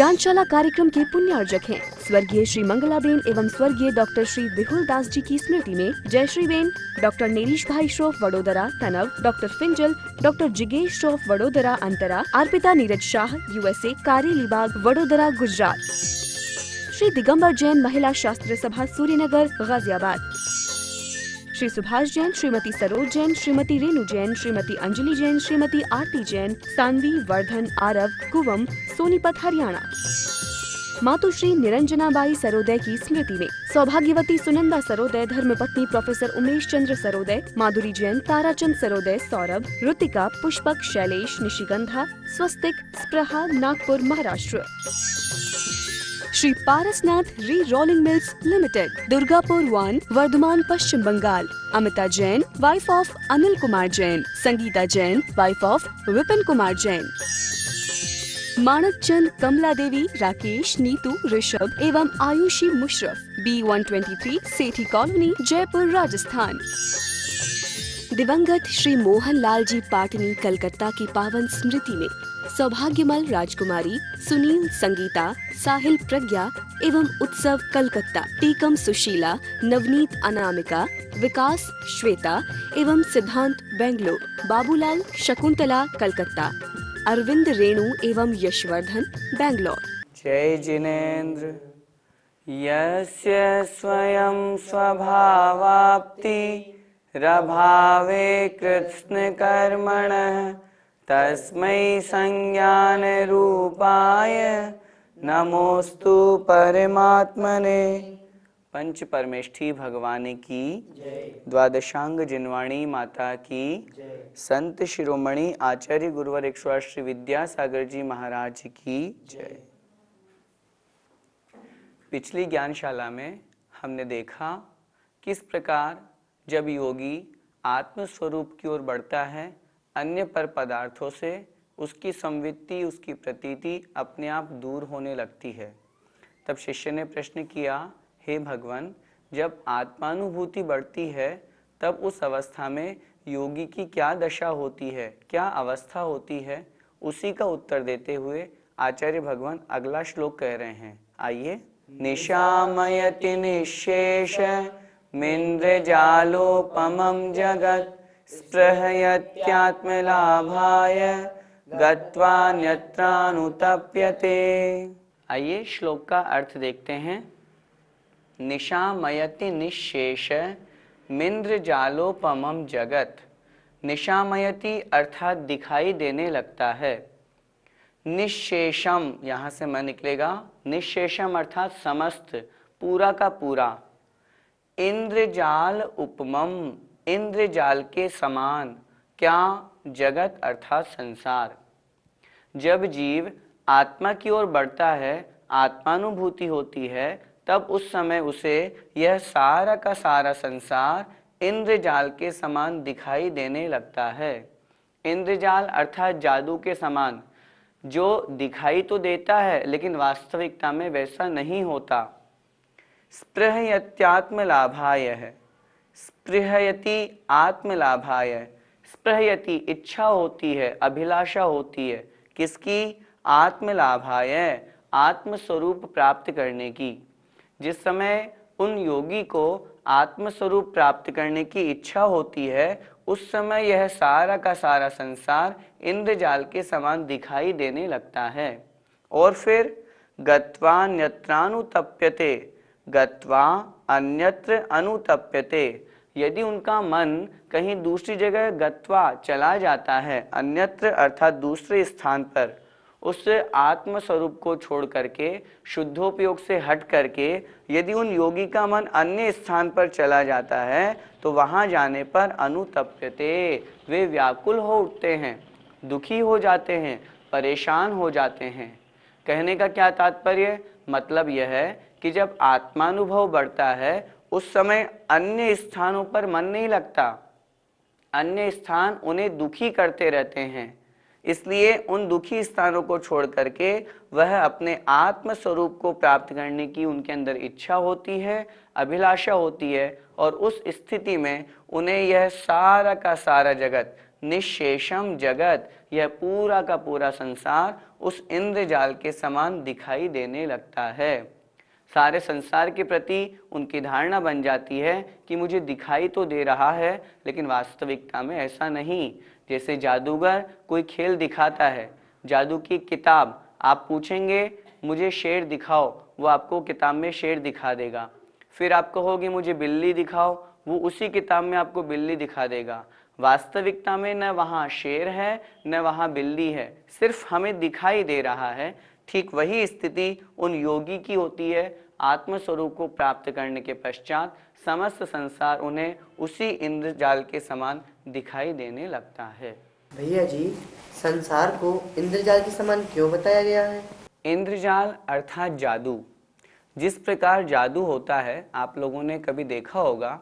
ज्ञानशाला कार्यक्रम के पुण्यार्जक हैं स्वर्गीय श्री मंगलाबेन एवं स्वर्गीय डॉक्टर श्री विहुल दास जी की स्मृति में जयश्री बेन, डॉक्टर नेरीश भाई श्रोफ वडोदरा तनव, डॉक्टर फिंजल, डॉक्टर जिगेश श्रोफ वडोदरा अंतरा, अर्पिता नीरज शाह USA कारेलीबाग वडोदरा गुजरात, श्री दिगंबर जैन महिला शास्त्र सभा सूर्यनगर गाजियाबाद, श्री सुभाष जैन, श्रीमती सरोज जैन, श्रीमती रेणु जैन, श्रीमती अंजलि जैन, श्रीमती आरती जैन, सानवी, वर्धन, आरव, कुवम, सोनीपत हरियाणा। मातुश्री निरंजनाबाई सरोदय की स्मृति में सौभाग्यवती सुनंदा सरोदय, धर्मपत्नी professor Umesh Chandra Sarodaya, Madhuri Jain, Tarachand Sarodaya, Saurabh, Ritika, Pushpak, Shailesh, Nishigandha, Swastik, Spruha, Nagpur Maharashtra. Shri Parasnath rerolling mills limited, Durgapur 1, Vardhaman Paschim Bangal. Amita Jain, wife of Anil Kumar Jain, Sangeeta Jain, wife of Vipin Kumar Jain. Manak Chand, Kamla Devi, Rakesh, Neetu, Rishabh एवं आयुषी मुशरफ, B123 सेठी कॉलोनी, जयपुर, राजस्थान। दिवंगत श्री मोहन लाल जी पाटनी कलकत्ता की पावन स्मृति में सौभाग्यमल राजकुमारी, सुनील, संगीता, साहिल, प्रज्ञा एवं उत्सव कलकत्ता, टीकम सुशीला, नवनीत अनामिका, विकास श्वेता एवं सिद्धांत बेंगलोर, बाबूलाल शकुंतला कलकत्ता, अरविंद रेणु एवं यशवर्धन बेंगलोर। जय जिनेन्द्र यस्य स्वयं स्वभावाप्ति रभावे कृत्स्न कर्मणः तस्मै संज्ञान रूपाय नमोस्तु परमात्मने। पंच परमेष्ठी भगवान की, द्वादशांग जिनवाणी माता की, संत शिरोमणि आचार्य गुरुवर 108 श्री विद्यासागर जी महाराज की जय। पिछली ज्ञानशाला में हमने देखा किस प्रकार जब योगी आत्म स्वरूप की ओर बढ़ता है, अन्य पर पदार्थों से उसकी संवित्ति, उसकी प्रतीति अपने आप दूर होने लगती है। तब शिष्य ने प्रश्न किया, हे भगवान, जब आत्मानुभूति बढ़ती है तब उस अवस्था में योगी की क्या दशा होती है, क्या अवस्था होती है? उसी का उत्तर देते हुए आचार्य भगवान अगला श्लोक कह रहे हैं। आइए। निशामयति निशेष मिन्द्रजालोपमं जगत् स्पृहयत्यात्मलाभाय गत्वा न्यत्रानुतप्यते। आइए श्लोक का अर्थ देखते हैं। निशामयति निशेष मिन्द्रजालोपमं जगत। निशामयति अर्थात दिखाई देने लगता है। निशेषम यहाँ से मैं निकलेगा, निशेषम अर्थात समस्त, पूरा का पूरा। इंद्रजाल उपमम, इंद्रजाल के समान। क्या? जगत अर्थात संसार। जब जीव आत्मा की ओर बढ़ता है, आत्मानुभूति होती है, तब उस समय उसे यह सारा का सारा संसार इंद्रजाल के समान दिखाई देने लगता है। इंद्रजाल अर्थात जादू के समान, जो दिखाई तो देता है लेकिन वास्तविकता में वैसा नहीं होता। स्पृहयत्यात्मलाभाय है। स्पृहयति आत्मलाभाय। स्पृहयति इच्छा होती है, अभिलाषा होती है। किसकी? आत्मलाभाय, आत्मस्वरूप प्राप्त करने की। जिस समय उन योगी को आत्मस्वरूप प्राप्त करने की इच्छा होती है, उस समय यह सारा का सारा संसार इंद्रजाल के समान दिखाई देने लगता है। और फिर गत्वा अन्यत्रानुतप्यते, गत्वा अन्यत्र अनुतप्यते। यदि उनका मन कहीं दूसरी जगह गत्वा चला जाता है, अन्यत्र अर्थात दूसरे स्थान पर, उस आत्म स्वरूप को छोड़ करके, शुद्धोपयोग से हट करके यदि उन योगी का मन अन्य स्थान पर चला जाता है, तो वहां जाने पर अनुतप्यते, वे व्याकुल हो उठते हैं, दुखी हो जाते हैं, परेशान हो जाते हैं। कहने का क्या तात्पर्य? मतलब यह है कि जब आत्मानुभव बढ़ता है, उस समय अन्य स्थानों पर मन नहीं लगता, अन्य स्थान उन्हें दुखी करते रहते हैं। इसलिए उन दुखी स्थानों को छोड़ करके वह अपने आत्म स्वरूप को प्राप्त करने की उनके अंदर इच्छा होती है, अभिलाषा होती है, और उस स्थिति में उन्हें यह सारा का सारा जगत निशेषम जगत, यह पूरा का पूरा संसार उस इंद्रजाल के समान दिखाई देने लगता है। सारे संसार के प्रति उनकी धारणा बन जाती है कि मुझे दिखाई तो दे रहा है, लेकिन वास्तविकता में ऐसा नहीं। जैसे जादूगर कोई खेल दिखाता है, जादू की किताब आप पूछेंगे मुझे शेर दिखाओ, वो आपको किताब में शेर दिखा देगा। फिर आप कहोगे मुझे बिल्ली दिखाओ, वो उसी किताब में आपको बिल्ली दिखा देगा। वास्तविकता में न वहाँ शेर है न वहाँ बिल्ली है, सिर्फ हमें दिखाई दे रहा है। ठीक वही स्थिति उन योगी की होती है। आत्म स्वरूप को प्राप्त करने के पश्चात समस्त संसार उन्हें उसी इंद्रजाल के समान दिखाई देने लगता है। भैया जी, संसार को इंद्रजाल के समान क्यों बताया गया है? इंद्रजाल अर्थात जादू। जिस प्रकार जादू होता है आप लोगों ने कभी देखा होगा,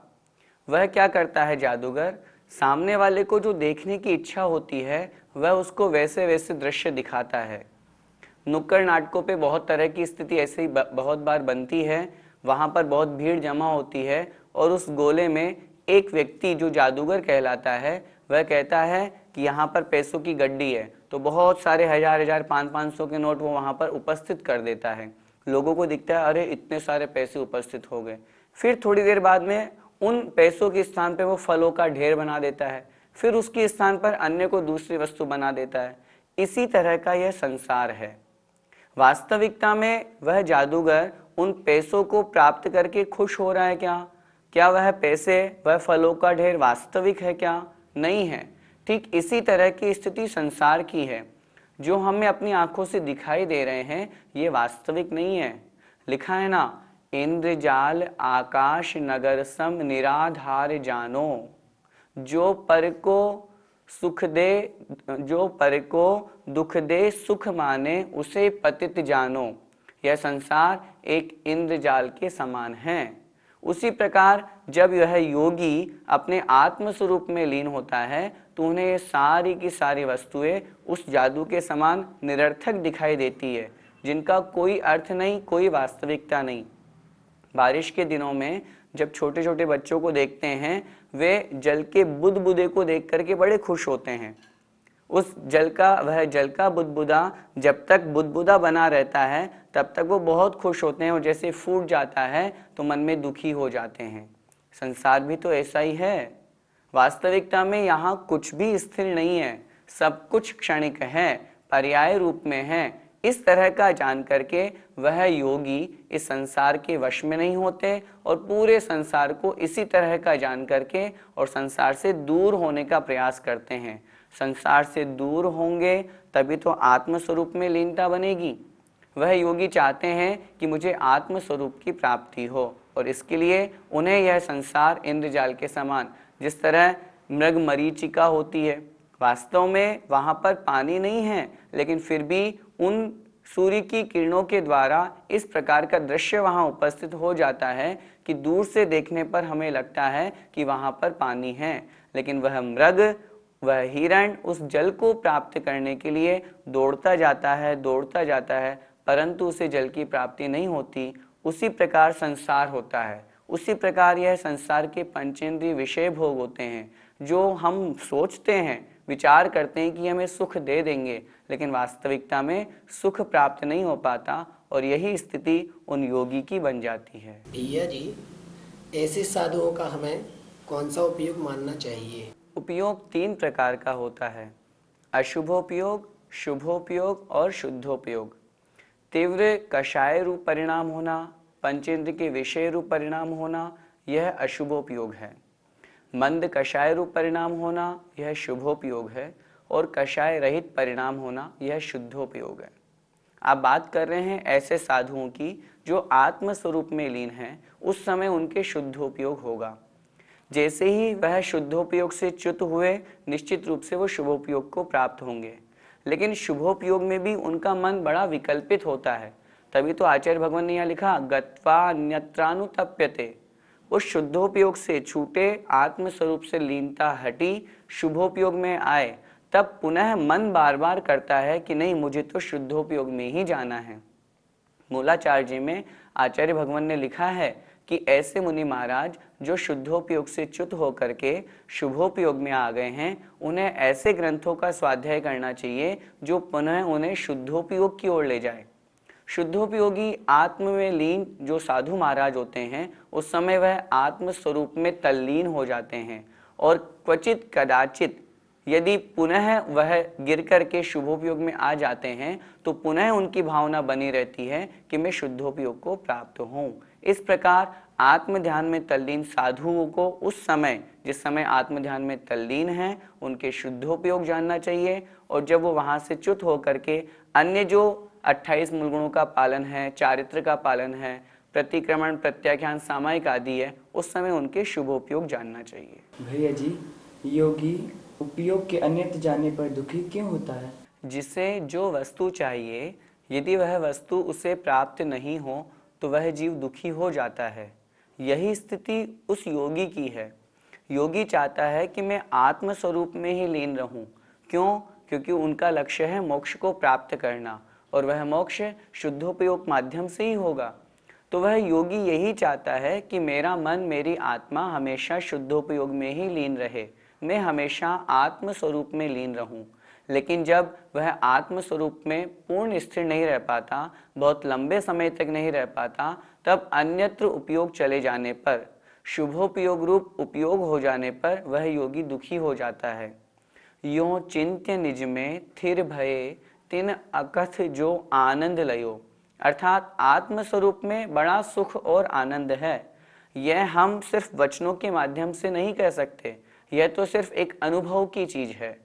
वह क्या करता है जादूगर, सामने वाले को जो देखने की इच्छा होती है वह उसको वैसे वैसे दृश्य दिखाता है। नुक्कड़ नाटकों पे बहुत तरह की स्थिति ऐसे ही बहुत बार बनती है। वहाँ पर बहुत भीड़ जमा होती है और उस गोले में एक व्यक्ति जो जादूगर कहलाता है वह कहता है कि यहाँ पर पैसों की गड्डी है, तो बहुत सारे हजार हजार 500-500 के नोट वो वहाँ पर उपस्थित कर देता है। लोगों को दिखता है अरे इतने सारे पैसे उपस्थित हो गए। फिर थोड़ी देर बाद में उन पैसों के स्थान पे वो फलों का ढेर बना देता है, फिर उसके स्थान पर अन्य को दूसरी वस्तु बना देता है। इसी तरह का यह संसार है। वास्तविकता में वह जादूगर उन पैसों को प्राप्त करके खुश हो रहा है क्या? क्या वह पैसे, वह फलों का ढेर वास्तविक है क्या? नहीं है। ठीक इसी तरह की स्थिति संसार की है। जो हमें अपनी आंखों से दिखाई दे रहे हैं ये वास्तविक नहीं है। लिखा है ना, इंद्रजाल आकाश नगर सम निराधार जानो, जो पर को सुख दे, जो पर को दुख दे सुख माने उसे पतित जानो। यह संसार एक इंद्रजाल के समान है। उसी प्रकार जब यह योगी अपने आत्म स्वरूप में लीन होता है तो उन्हें ये सारी की सारी वस्तुएं उस जादू के समान निरर्थक दिखाई देती है, जिनका कोई अर्थ नहीं, कोई वास्तविकता नहीं। बारिश के दिनों में जब छोटे छोटे बच्चों को देखते हैं, वे जल के बुदबुदे को देख करके बड़े खुश होते हैं। उस जल का, वह जल का बुदबुदा जब तक बुदबुदा बना रहता है तब तक वो बहुत खुश होते हैं, और जैसे फूट जाता है तो मन में दुखी हो जाते हैं। संसार भी तो ऐसा ही है। वास्तविकता में यहाँ कुछ भी स्थिर नहीं है, सब कुछ क्षणिक है, पर्याय रूप में है। इस तरह का जान करके वह योगी इस संसार के वश में नहीं होते और पूरे संसार को इसी तरह का जान करके और संसार से दूर होने का प्रयास करते हैं। संसार से दूर होंगे तभी तो आत्म स्वरूप में लीनता बनेगी। वह योगी चाहते हैं कि मुझे आत्म स्वरूप की प्राप्ति हो, और इसके लिए उन्हें यह संसार इंद्रजाल के समान, जिस तरह मृग मरीचिका होती है, वास्तव में वहाँ पर पानी नहीं है, लेकिन फिर भी उन सूर्य की किरणों के द्वारा इस प्रकार का दृश्य वहाँ उपस्थित हो जाता है कि दूर से देखने पर हमें लगता है कि वहाँ पर पानी है। लेकिन वह मृग, वह हिरण उस जल को प्राप्त करने के लिए दौड़ता जाता है, परंतु उसे जल की प्राप्ति नहीं होती। उसी प्रकार संसार होता है। उसी प्रकार यह संसार के पंचेंद्रिय विषय भोग होते हैं, जो हम सोचते हैं, विचार करते हैं कि हमें सुख दे देंगे, लेकिन वास्तविकता में सुख प्राप्त नहीं हो पाता, और यही स्थिति उन योगी की बन जाती है। भैया जी, ऐसे साधुओं का हमें कौन सा उपयोग मानना चाहिए? उपयोग 3 प्रकार का होता है: अशुभोपयोग, शुभोपयोग और शुद्धोपयोग। तीव्र कषाय रूप परिणाम होना, पंचेंद्र के विषय रूप परिणाम होना, यह अशुभोपयोग है। मंद कषाय रूप परिणाम होना, यह शुभोपयोग है, और कषाय रहित परिणाम होना, यह शुद्धोपयोग है। आप बात कर रहे हैं ऐसे साधुओं की जो आत्म स्वरूप में लीन हैं, उस समय उनके शुद्धोपयोग होगा। जैसे ही वह शुद्धोपयोग से च्युत हुए, निश्चित रूप से वो शुभोपयोग को प्राप्त होंगे। लेकिन शुभोपयोग में भी उनका मन बड़ा विकल्पित होता है। तभी तो आचार्य भगवान ने यहाँ लिखा, गत्वा अन्यत्रानुतप्यते। उस शुद्धोपयोग से छूटे, आत्म स्वरूप से लीनता हटी, शुभोपयोग में आए, तब पुनः मन बार बार करता है कि नहीं, मुझे तो शुद्धोपयोग में ही जाना है। मूलाचार्य जी में आचार्य भगवान ने लिखा है कि ऐसे मुनि महाराज जो शुद्धोपयोग से च्युत होकर के शुभोपयोग में आ गए हैं, उन्हें ऐसे ग्रंथों का स्वाध्याय करना चाहिए जो पुनः उन्हें शुद्धोपयोग की ओर ले जाए। शुद्धोपयोगी आत्म में लीन जो साधु महाराज होते हैं, उस समय वह आत्म स्वरूप में तल्लीन हो जाते हैं और क्वचित कदाचित यदि पुनः वह गिर करके शुभोपयोग में आ जाते हैं तो पुनः उनकी भावना बनी रहती है कि मैं शुद्धोपयोग को प्राप्त हूँ। इस प्रकार आत्म ध्यान में तल्लीन साधुओं को उस समय, जिस समय आत्म ध्यान में तल्लीन हैं, उनके शुद्धोपयोग जानना चाहिए, और जब वो वहाँ से च्युत होकर के अन्य जो 28 मूल गुणों का पालन है, चारित्र का पालन है, प्रतिक्रमण, प्रत्याख्यान, सामायिक आदि है, उस समय उनके शुभोपयोग जानना चाहिए। भैया जी, योगी उपयोग के अन्यत्र जाने पर दुखी क्यों होता है? जिसे जो वस्तु चाहिए, यदि वह वस्तु उसे प्राप्त नहीं हो तो वह जीव दुखी हो जाता है। यही स्थिति उस योगी की है। योगी चाहता है कि मैं आत्म स्वरूप में ही लीन रहूं। क्यों? क्योंकि उनका लक्ष्य है मोक्ष को प्राप्त करना, और वह मोक्ष शुद्धोपयोग माध्यम से ही होगा। तो वह योगी यही चाहता है कि मेरा मन, मेरी आत्मा हमेशा शुद्धोपयोग में ही लीन रहे, मैं हमेशा आत्म स्वरूप में लीन रहूं। लेकिन जब वह आत्म स्वरूप में पूर्ण स्थिर नहीं रह पाता, बहुत लंबे समय तक नहीं रह पाता, तब अन्यत्र उपयोग चले जाने पर, शुभोपयोग रूप उपयोग हो जाने पर वह योगी दुखी हो जाता है। यों चिंत्य निज में थिर भये तिन अकथ जो आनंद लयो। अर्थात आत्म स्वरूप में बड़ा सुख और आनंद है। यह हम सिर्फ वचनों के माध्यम से नहीं कह सकते, यह तो सिर्फ एक अनुभव की चीज है।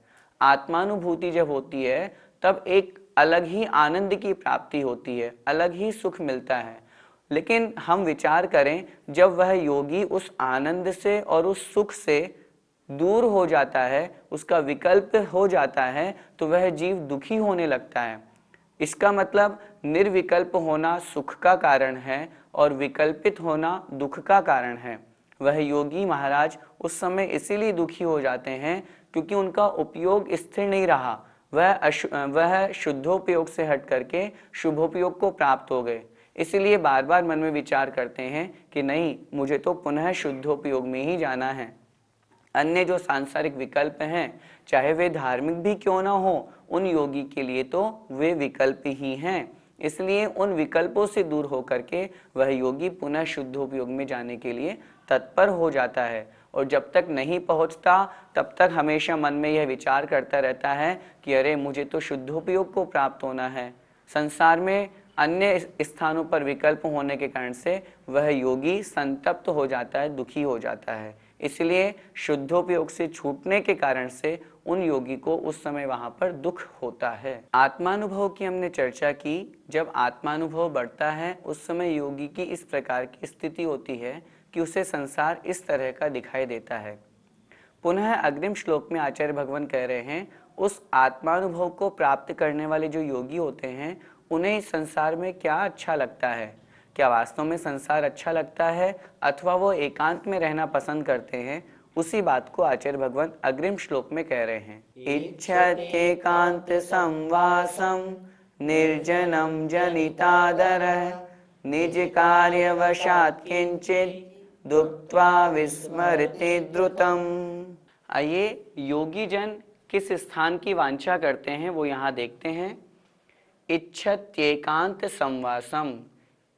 आत्मानुभूति जब होती है तब एक अलग ही आनंद की प्राप्ति होती है, अलग ही सुख मिलता है। लेकिन हम विचार करें, जब वह योगी उस आनंद से और उस सुख से दूर हो जाता है, उसका विकल्प हो जाता है, तो वह जीव दुखी होने लगता है। इसका मतलब निर्विकल्प होना सुख का कारण है और विकल्पित होना दुख का कारण है। वह योगी महाराज उस समय इसीलिए दुखी हो जाते हैं क्योंकि उनका उपयोग स्थिर नहीं रहा, वह शुद्धोपयोग से हट करके शुभोपयोग को प्राप्त हो गए। इसीलिए बार बार मन में विचार करते हैं कि नहीं, मुझे तो पुनः शुद्धोपयोग में ही जाना है। अन्य जो सांसारिक विकल्प हैं, चाहे वे धार्मिक भी क्यों ना हो, उन योगी के लिए तो वे विकल्प ही हैं। इसलिए उन विकल्पों से दूर होकर के वह योगी पुनः शुद्धोपयोग में जाने के लिए तत्पर हो जाता है। और जब तक नहीं पहुंचता, तब तक हमेशा मन में यह विचार करता रहता है कि अरे, मुझे तो शुद्धोपयोग को प्राप्त होना है। संसार में अन्य स्थानों पर विकल्प होने के कारण से वह योगी संतप्त हो जाता है, दुखी हो जाता है। इसलिए शुद्धोपयोग से छूटने के कारण से उन योगी को उस समय वहां पर दुख होता है। आत्मानुभव की हमने चर्चा की। जब आत्मानुभव बढ़ता है, उस समय योगी की इस प्रकार की स्थिति होती है कि उसे संसार इस तरह का दिखाई देता है। पुनः अग्रिम श्लोक में आचार्य भगवान कह रहे हैं, उस आत्मानुभव को प्राप्त करने वाले जो योगी होते हैं, उन्हें इस संसार में क्या अच्छा लगता है? क्या वास्तव में संसार अच्छा लगता है अथवा वो एकांत में रहना पसंद करते हैं? उसी बात को आचार्य भगवान अग्रिम श्लोक में कह रहे हैं। इच्छत्येकांत संवासम निर्जनम जनितादरः निज कार्यवशात् किंचित दुक्त्वा विस्मरति द्रुतम। आइए, योगी जन किस स्थान की वांछा करते हैं वो यहाँ देखते हैं। इच्छत्येकांत संवासम,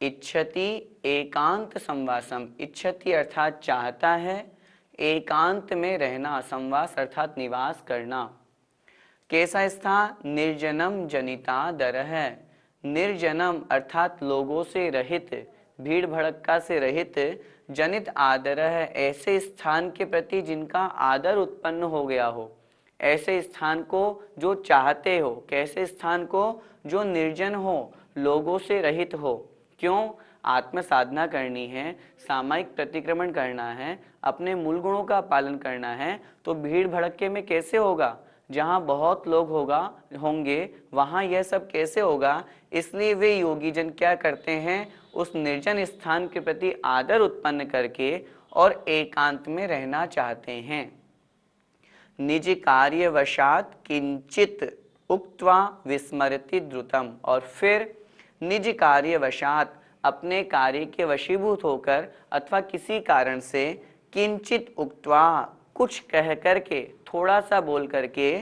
इच्छति एकांत संवासम। इच्छति अर्थात चाहता है, एकांत में रहना, संवास अर्थात निवास करना। कैसा स्थान? निर्जनम जनिता दर है। निर्जनम अर्थात लोगों से रहित, भीड़ भड़क्का से रहित, जनित आदर है, ऐसे स्थान के प्रति जिनका आदर उत्पन्न हो गया हो, ऐसे स्थान को जो चाहते हो। कैसे स्थान को? जो निर्जन हो, लोगों से रहित हो। क्यों? आत्म साधना करनी है, सामायिक प्रतिक्रमण करना है, अपने मूल गुणों का पालन करना है, तो भीड़ भड़के में कैसे होगा? जहाँ बहुत लोग होंगे वहाँ यह सब कैसे होगा? इसलिए वे योगी जन क्या करते हैं? उस निर्जन स्थान के प्रति आदर उत्पन्न करके और एकांत में रहना चाहते हैं। निज कार्यवशात किंचित उक्त्वा विस्मरति द्रुतम। और फिर निज कार्यवशात, अपने कार्य के वशीभूत होकर अथवा किसी कारण से किंचित उक्त्वा कुछ कह करके, थोड़ा सा बोल करके,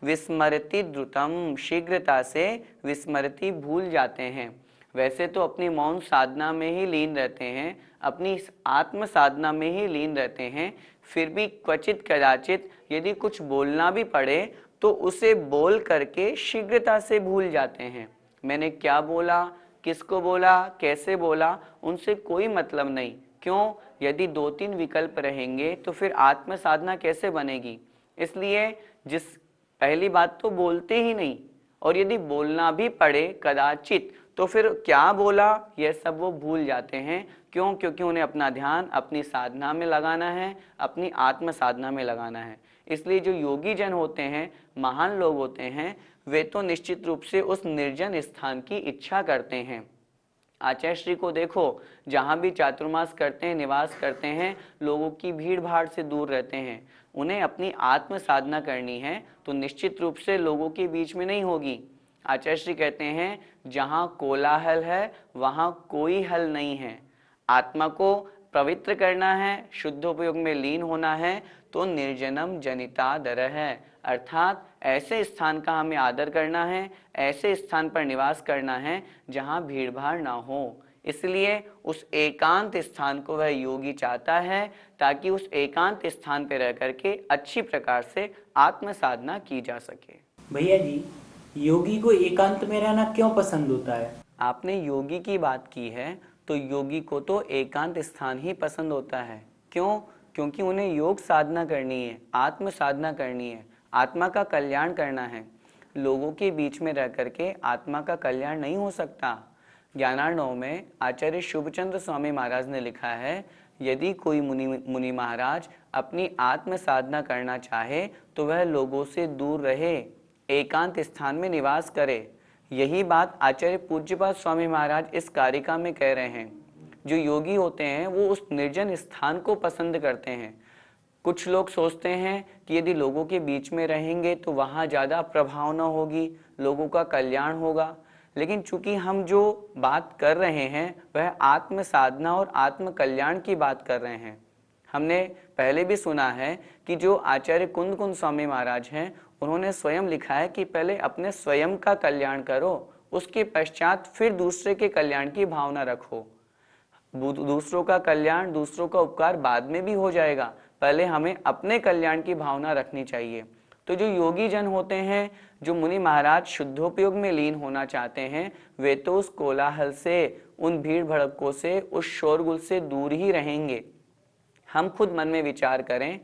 विस्मरति द्रुतम शीघ्रता से विस्मरति भूल जाते हैं। वैसे तो अपनी मौन साधना में ही लीन रहते हैं, अपनी आत्म साधना में ही लीन रहते हैं, फिर भी क्वचित कदाचित यदि कुछ बोलना भी पड़े तो उसे बोल करके शीघ्रता से भूल जाते हैं। मैंने क्या बोला, किसको बोला, कैसे बोला, उनसे कोई मतलब नहीं। क्यों? यदि 2-3 विकल्प रहेंगे तो फिर आत्म साधना कैसे बनेगी? इसलिए पहली बात तो बोलते ही नहीं, और यदि बोलना भी पड़े कदाचित तो फिर क्या बोला यह सब वो भूल जाते हैं। क्यों? क्योंकि उन्हें अपना ध्यान अपनी साधना में लगाना है, अपनी आत्म साधना में लगाना है। इसलिए जो योगी जन होते हैं, महान लोग होते हैं, वे तो निश्चित रूप से उस निर्जन स्थान की इच्छा करते हैं। आचार्य श्री को देखो, जहाँ भी चातुर्मास करते हैं, निवास करते हैं, लोगों की भीड़ भाड़ से दूर रहते हैं। उन्हें अपनी आत्म साधना करनी है तो निश्चित रूप से लोगों के बीच में नहीं होगी। आचार्य श्री कहते हैं, जहाँ कोलाहल है वहाँ कोई हल नहीं है। आत्मा को पवित्र करना है, शुद्ध उपयोग में लीन होना है तो निर्जनम जनितादर है, अर्थात ऐसे स्थान का हमें आदर करना है, ऐसे स्थान पर निवास करना है जहाँ भीड़ भाड़ ना हो। इसलिए उस एकांत स्थान को वह योगी चाहता है ताकि उस एकांत स्थान पर रह करके अच्छी प्रकार से आत्म साधना की जा सके। भैया जी, योगी को एकांत में रहना क्यों पसंद होता है? आपने योगी की बात की है तो योगी को तो एकांत स्थान ही पसंद होता है। क्यों? क्योंकि उन्हें योग साधना करनी है, आत्म साधना करनी है, आत्मा का कल्याण करना है। लोगों के बीच में रह करके आत्मा का कल्याण नहीं हो सकता। ज्ञानार्णव में आचार्य शुभचंद्र स्वामी महाराज ने लिखा है, यदि कोई मुनि महाराज अपनी आत्म साधना करना चाहे तो वह लोगों से दूर रहे, एकांत स्थान में निवास करे। यही बात आचार्य पूज्यपाद स्वामी महाराज इस कारिका में कह रहे हैं। जो योगी होते हैं वो उस निर्जन स्थान को पसंद करते हैं। कुछ लोग सोचते हैं कि यदि लोगों के बीच में रहेंगे तो वहाँ ज़्यादा प्रभावना होगी, लोगों का कल्याण होगा। लेकिन चूंकि हम जो बात कर रहे हैं वह आत्म साधना और आत्म कल्याण की बात कर रहे हैं। हमने पहले भी सुना है कि जो आचार्य कुंद कुंद स्वामी महाराज हैं, उन्होंने स्वयं लिखा है कि पहले अपने स्वयं का कल्याण करो, उसके पश्चात फिर दूसरे के कल्याण की भावना रखो। दूसरों का कल्याण, दूसरों का उपकार बाद में भी हो जाएगा, पहले हमें अपने कल्याण की भावना रखनी चाहिए। तो जो योगी जन होते हैं, जो मुनि महाराज शुद्धोपयोग में लीन होना चाहते हैं, वे तो उस कोलाहल से, उन भीड़ भड़कों से, उस शोरगुल से दूर ही रहेंगे। हम खुद मन में विचार करें,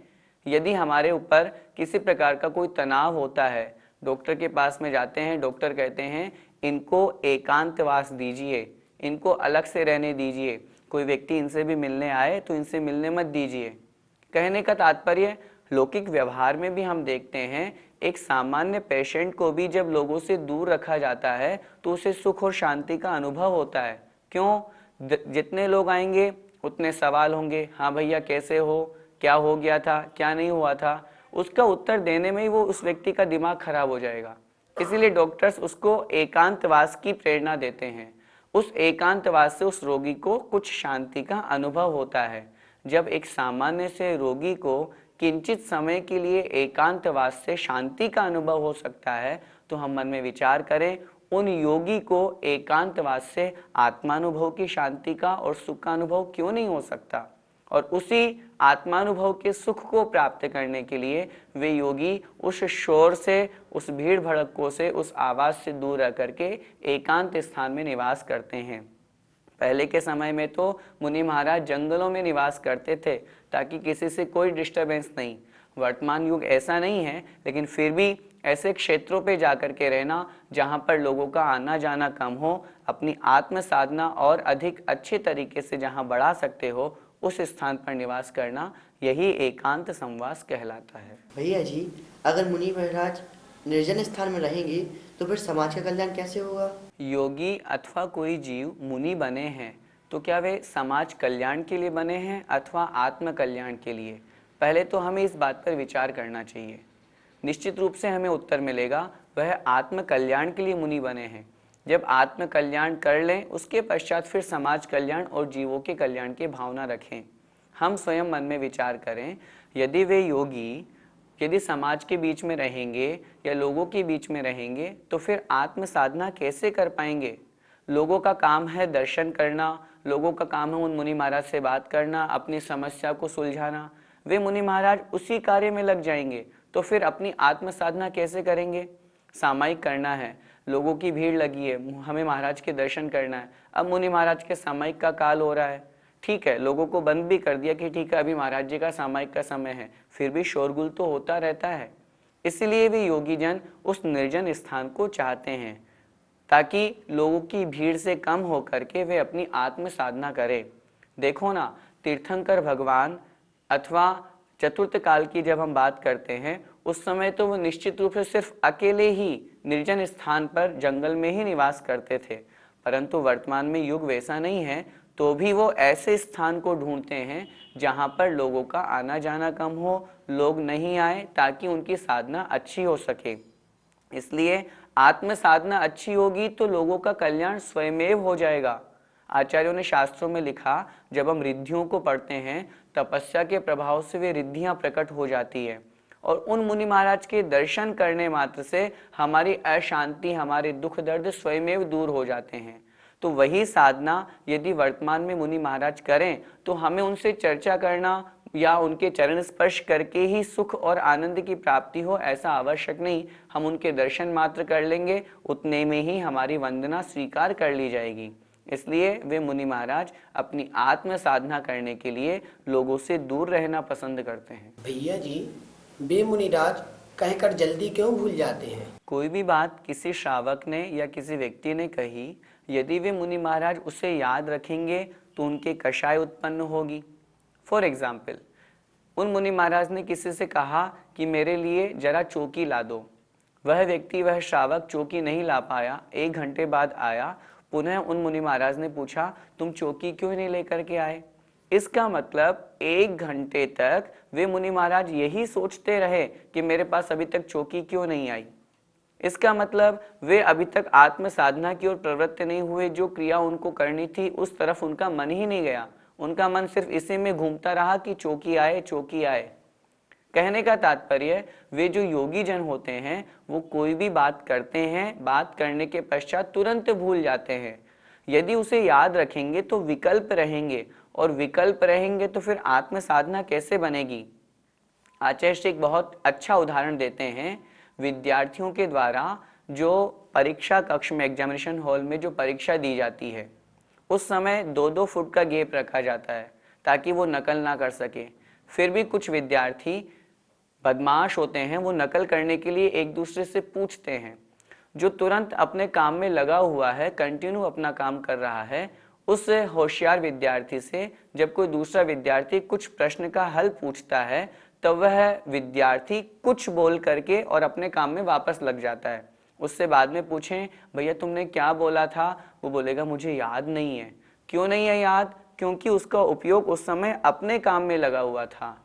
यदि हमारे ऊपर किसी प्रकार का कोई तनाव होता है, डॉक्टर के पास में जाते हैं, डॉक्टर कहते हैं इनको एकांतवास दीजिए, इनको अलग से रहने दीजिए, कोई व्यक्ति इनसे भी मिलने आए तो इनसे मिलने मत दीजिए। कहने का तात्पर्य, लौकिक व्यवहार में भी हम देखते हैं, एक सामान्य पेशेंट को भी जब लोगों से दूर रखा जाता है तो उसे सुख और शांति का अनुभव होता है। क्यों? जितने लोग आएंगे उतने सवाल होंगे, हाँ भैया कैसे हो, क्या हो गया था, क्या नहीं हुआ था, उसका उत्तर देने में ही वो उस व्यक्ति का दिमाग खराब हो जाएगा। इसीलिए डॉक्टर्स उसको एकांतवास की प्रेरणा देते हैं। उस एकांतवास से उस रोगी को कुछ शांति का अनुभव होता है। जब एक सामान्य से रोगी को किंचित समय के लिए एकांतवास से शांति का अनुभव हो सकता है तो हम मन में विचार करें, उन योगी को एकांतवास से आत्मानुभव की शांति का और सुख का अनुभव क्यों नहीं हो सकता। और उसी आत्मानुभव के सुख को प्राप्त करने के लिए वे योगी उस शोर से, उस भीड़ भड़कों से, उस आवाज से दूर रह करके एकांत स्थान में निवास करते हैं। पहले के समय में तो मुनि महाराज जंगलों में निवास करते थे ताकि किसी से कोई डिस्टरबेंस नहीं। वर्तमान युग ऐसा नहीं है, लेकिन फिर भी ऐसे क्षेत्रों पे जाकर के रहना जहाँ पर लोगों का आना जाना कम हो, अपनी आत्म साधना और अधिक अच्छे तरीके से जहाँ बढ़ा सकते हो, उस स्थान पर निवास करना, यही एकांत संवास कहलाता है। भैया जी, अगर मुनि महाराज निर्जन स्थान में रहेंगे तो फिर समाज का कल्याण कैसे होगा? योगी अथवा कोई जीव मुनि बने हैं तो क्या वे समाज कल्याण के लिए बने हैं अथवा आत्म कल्याण के लिए? पहले तो हमें इस बात पर विचार करना चाहिए। निश्चित रूप से हमें उत्तर मिलेगा वह आत्म कल्याण के लिए मुनि बने हैं। जब आत्म कल्याण कर लें उसके पश्चात फिर समाज कल्याण और जीवों के कल्याण की भावना रखें। हम स्वयं मन में विचार करें, यदि वे योगी यदि समाज के बीच में रहेंगे या लोगों के बीच में रहेंगे तो फिर आत्म साधना कैसे कर पाएंगे। लोगों का काम है दर्शन करना, लोगों का काम है उन मुनि महाराज से बात करना, अपनी समस्या को सुलझाना। वे मुनि महाराज उसी कार्य में लग जाएंगे तो फिर अपनी आत्म साधना कैसे करेंगे। सामायिक करना है, लोगों की भीड़ लगी है, हमें महाराज के दर्शन करना है। अब मुनि महाराज के सामायिक का काल हो रहा है, ठीक है, लोगों को बंद भी कर दिया कि ठीक है अभी महाराज जी का सामायिक का समय है, फिर भी शोरगुल तो होता रहता है। इसलिए वे योगी जन उस निर्जन स्थान को चाहते हैं ताकि लोगों की भीड़ से कम होकर के वे अपनी आत्म साधना करें। देखो ना, तीर्थंकर भगवान अथवा चतुर्थ काल की जब हम बात करते हैं उस समय तो वो निश्चित रूप से सिर्फ अकेले ही निर्जन स्थान पर जंगल में ही निवास करते थे, परंतु वर्तमान में युग वैसा नहीं है, तो भी वो ऐसे स्थान को ढूंढते हैं जहां पर लोगों का आना जाना कम हो, लोग नहीं आए, ताकि उनकी साधना अच्छी हो सके। इसलिए आत्म साधना अच्छी होगी तो लोगों का कल्याण स्वयमेव हो जाएगा। आचार्यों ने शास्त्रों में लिखा, जब हम रिद्धियों को पढ़ते हैं तपस्या के प्रभाव से वे रिद्धियां प्रकट हो जाती है और उन मुनि महाराज के दर्शन करने मात्र से हमारी अशांति, हमारे दुख दर्द स्वयमेव दूर हो जाते हैं। तो वही साधना यदि वर्तमान में मुनि महाराज करें तो हमें उनसे चर्चा करना या उनके चरण स्पर्श करके ही सुख और आनंद की प्राप्ति हो ऐसा आवश्यक नहीं। हम उनके दर्शन मात्र कर लेंगे, उतने में ही हमारी वंदना स्वीकार कर ली जाएगी। इसलिए वे मुनि महाराज अपनी आत्म साधना करने के लिए लोगों से दूर रहना पसंद करते हैं। भैया जी, वे मुनिराज कहकर जल्दी क्यों भूल जाते हैं? कोई भी बात किसी श्रावक ने या किसी व्यक्ति ने कही, यदि वे मुनि महाराज उसे याद रखेंगे तो उनके कषाय उत्पन्न होगी। फॉर एग्जाम्पल, उन मुनि महाराज ने किसी से कहा कि मेरे लिए जरा चौकी ला दो। वह व्यक्ति, वह श्रावक चौकी नहीं ला पाया, 1 घंटे बाद आया। पुनः उन मुनि महाराज ने पूछा, तुम चौकी क्यों नहीं लेकर के आए। इसका मतलब 1 घंटे तक वे मुनि महाराज यही सोचते रहे कि मेरे पास अभी तक चौकी क्यों नहीं आई। इसका मतलब वे अभी तक आत्म साधना की ओर प्रवृत्त नहीं हुए, जो क्रिया उनको करनी थी उस तरफ उनका मन ही नहीं गया। उनका मन सिर्फ इसी में घूमता रहा कि चौकी आए, चौकी आए। कहने का तात्पर्य, वे जो योगी जन होते हैं वो कोई भी बात करते हैं, बात करने के पश्चात तुरंत भूल जाते हैं। यदि उसे याद रखेंगे तो विकल्प रहेंगे, और विकल्प रहेंगे तो फिर आत्म साधना कैसे बनेगी। आचार्य श्री एक बहुत अच्छा उदाहरण देते हैं। विद्यार्थियों के द्वारा जो परीक्षा कक्ष में, एग्जामिनेशन हॉल में जो परीक्षा दी जाती है, उस समय 2-2 फुट का गैप रखा जाता है ताकि वो नकल ना कर सके। फिर भी कुछ विद्यार्थी बदमाश होते हैं, वो नकल करने के लिए एक दूसरे से पूछते हैं। जो तुरंत अपने काम में लगा हुआ है, कंटिन्यू अपना काम कर रहा है, उस होशियार विद्यार्थी से जब कोई दूसरा विद्यार्थी कुछ प्रश्न का हल पूछता है तो वह विद्यार्थी कुछ बोल करके और अपने काम में वापस लग जाता है। उससे बाद में पूछें, भैया तुमने क्या बोला था, वो बोलेगा मुझे याद नहीं है। क्यों नहीं है याद? क्योंकि उसका उपयोग उस समय अपने काम में लगा हुआ था।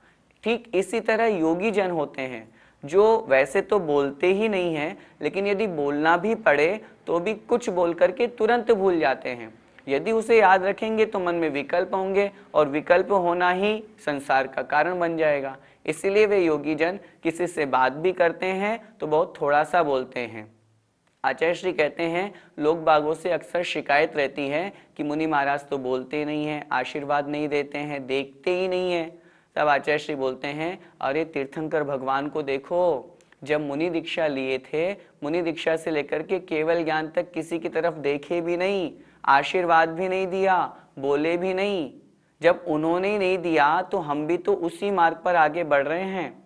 ठीक इसी तरह योगी जन होते हैं जो वैसे तो बोलते ही नहीं हैं, लेकिन यदि बोलना भी पड़े तो भी कुछ बोल करके तुरंत भूल जाते हैं। यदि उसे याद रखेंगे तो मन में विकल्प होंगे, और विकल्प होना ही संसार का कारण बन जाएगा। इसलिए वे योगी जन किसी से बात भी करते हैं तो बहुत थोड़ा सा बोलते हैं। आचार्य श्री कहते हैं, लोग बागों से अक्सर शिकायत रहती है कि मुनि महाराज तो बोलते नहीं हैं, आशीर्वाद नहीं देते हैं, देखते ही नहीं है। तब आचार्य श्री बोलते हैं, अरे तीर्थंकर भगवान को देखो, जब मुनि दीक्षा लिए थे, मुनि दीक्षा से लेकर के केवल ज्ञान तक किसी की तरफ देखे भी नहीं, आशीर्वाद भी नहीं दिया, बोले भी नहीं। जब उन्होंने ही नहीं दिया तो हम भी तो उसी मार्ग पर आगे बढ़ रहे हैं।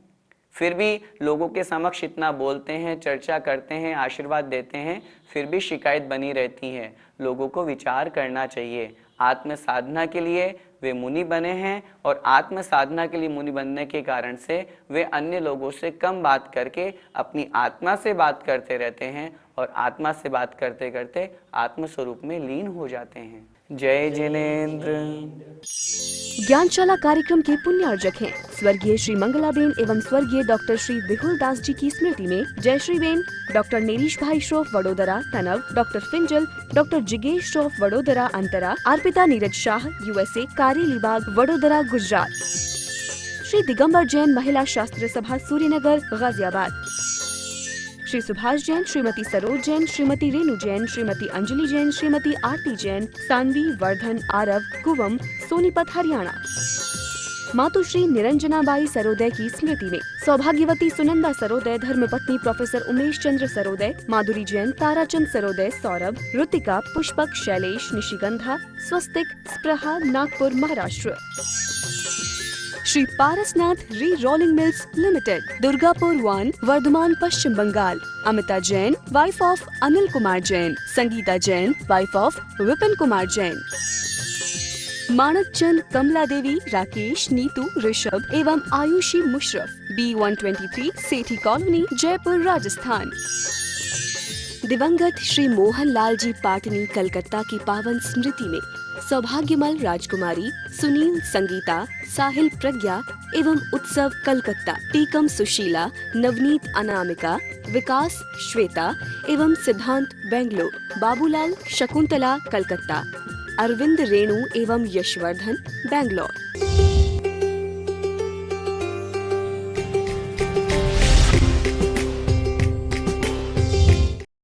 फिर भी लोगों के समक्ष इतना बोलते हैं, चर्चा करते हैं, आशीर्वाद देते हैं, फिर भी शिकायत बनी रहती है। लोगों को विचार करना चाहिए। आत्म साधना के लिए वे मुनि बने हैं, और आत्म साधना के लिए मुनि बनने के कारण से वे अन्य लोगों से कम बात करके अपनी आत्मा से बात करते रहते हैं, और आत्मा से बात करते करते आत्म स्वरूप में लीन हो जाते हैं। जय जिनेन्द्र। ज्ञानशाला कार्यक्रम के पुण्यार्जक हैं स्वर्गीय श्री मंगलाबेन एवं स्वर्गीय डॉक्टर श्री विहुल दास जी की स्मृति में जय श्री बेन, डॉक्टर नेरीश भाई श्रोफ वडोदरा तनव, डॉक्टर फिंजल, डॉक्टर जिगेश श्रोफ वडोदरा अंतरा, अर्पिता नीरज शाह USA, कारेलीबाग वडोदरा गुजरात, श्री दिगंबर जैन महिला शास्त्र सभा सूर्यनगर गाजियाबाद, श्री सुभाष जैन, श्रीमती सरोज जैन, श्रीमती रेणु जैन, श्रीमती अंजलि जैन, श्रीमती आरती जैन, सानवी, वर्धन, आरव, कुवम, सोनीपत हरियाणा। मातुश्री निरंजनाबाई सरोदय की स्मृति में सौभाग्यवती सुनंदा सरोदय, धर्मपत्नी professor Umesh Chandra Sarodaya, Madhuri Jain, Tarachand Sarodaya, Saurabh, Ritika, Pushpak, Shailesh, Nishigandha, Swastik, Spruha, Nagpur, Maharashtra. Shri Parasnath rerolling mills limited, Durgapur 1, Vardhaman, Paschim Bangal. Amita Jain, wife of Anil Kumar Jain, Sangeeta Jain, wife of Vipin Kumar Jain. Manak Chand, Kamla Devi, Rakesh, Neetu, Rishabh एवं आयुषी मुशरफ, B123, सेठी कॉलोनी, जयपुर, राजस्थान। दिवंगत श्री मोहन लाल जी पाटनी, कलकत्ता की पावन स्मृति में सौभाग्यमल राजकुमारी, सुनील, संगीता, साहिल, प्रज्ञा एवं उत्सव कलकत्ता, टीकम सुशीला, नवनीत, अनामिका, विकास, श्वेता एवं सिद्धांत बेंगलोर, बाबूलाल, शकुंतला, कलकत्ता, अरविंद, रेणु एवं यशवर्धन, बेंगलोर।